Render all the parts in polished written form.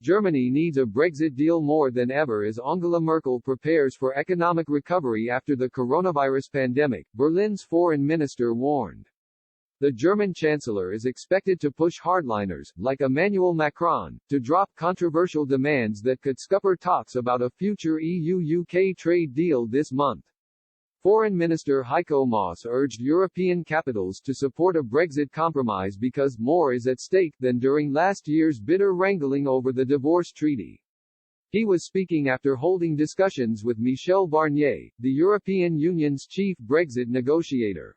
Germany needs a Brexit deal more than ever as Angela Merkel prepares for economic recovery after the coronavirus pandemic, Berlin's foreign minister warned. The German chancellor is expected to push hardliners, like Emmanuel Macron, to drop controversial demands that could scupper talks about a future EU-UK trade deal this month. Foreign Minister Heiko Maas urged European capitals to support a Brexit compromise because more is at stake than during last year's bitter wrangling over the divorce treaty. He was speaking after holding discussions with Michel Barnier, the European Union's chief Brexit negotiator.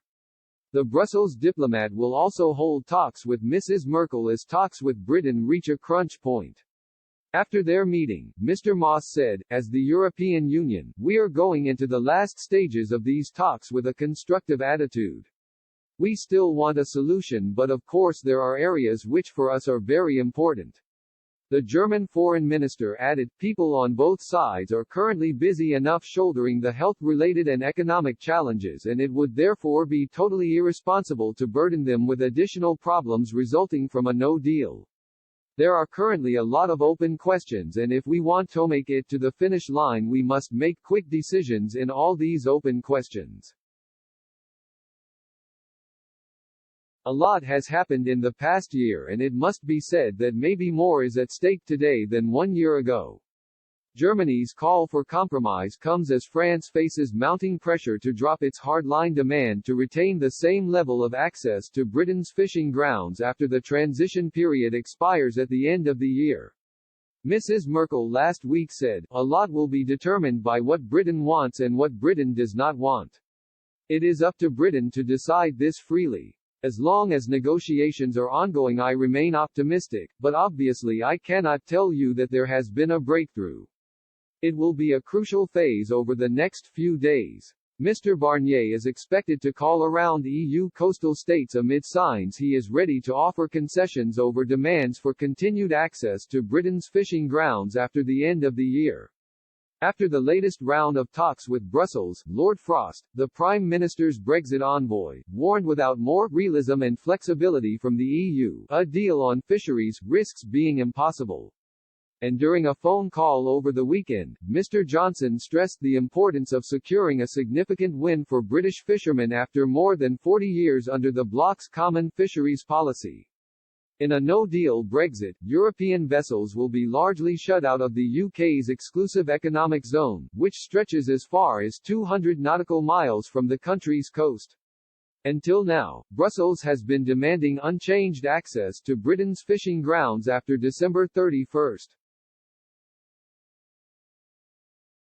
The Brussels diplomat will also hold talks with Mrs. Merkel as talks with Britain reach a crunch point. After their meeting, Mr. Maas said, "As the European Union, we are going into the last stages of these talks with a constructive attitude. We still want a solution, but of course there are areas which for us are very important." The German foreign minister added, "People on both sides are currently busy enough shouldering the health-related and economic challenges, and it would therefore be totally irresponsible to burden them with additional problems resulting from a no deal. There are currently a lot of open questions, and if we want to make it to the finish line we must make quick decisions in all these open questions." A lot has happened in the past year, and it must be said that maybe more is at stake today than 1 year ago. Germany's call for compromise comes as France faces mounting pressure to drop its hardline demand to retain the same level of access to Britain's fishing grounds after the transition period expires at the end of the year. Mrs. Merkel last week said, "A lot will be determined by what Britain wants and what Britain does not want. It is up to Britain to decide this freely. As long as negotiations are ongoing I remain optimistic, but obviously I cannot tell you that there has been a breakthrough. It will be a crucial phase over the next few days." Mr. Barnier is expected to call around EU coastal states amid signs he is ready to offer concessions over demands for continued access to Britain's fishing grounds after the end of the year. After the latest round of talks with Brussels, Lord Frost, the Prime Minister's Brexit envoy, warned without more realism and flexibility from the EU, a deal on fisheries risks being impossible. And during a phone call over the weekend, Mr. Johnson stressed the importance of securing a significant win for British fishermen after more than 40 years under the bloc's common fisheries policy. In a no-deal Brexit, European vessels will be largely shut out of the UK's exclusive economic zone, which stretches as far as 200 nautical miles from the country's coast. Until now, Brussels has been demanding unchanged access to Britain's fishing grounds after December 31.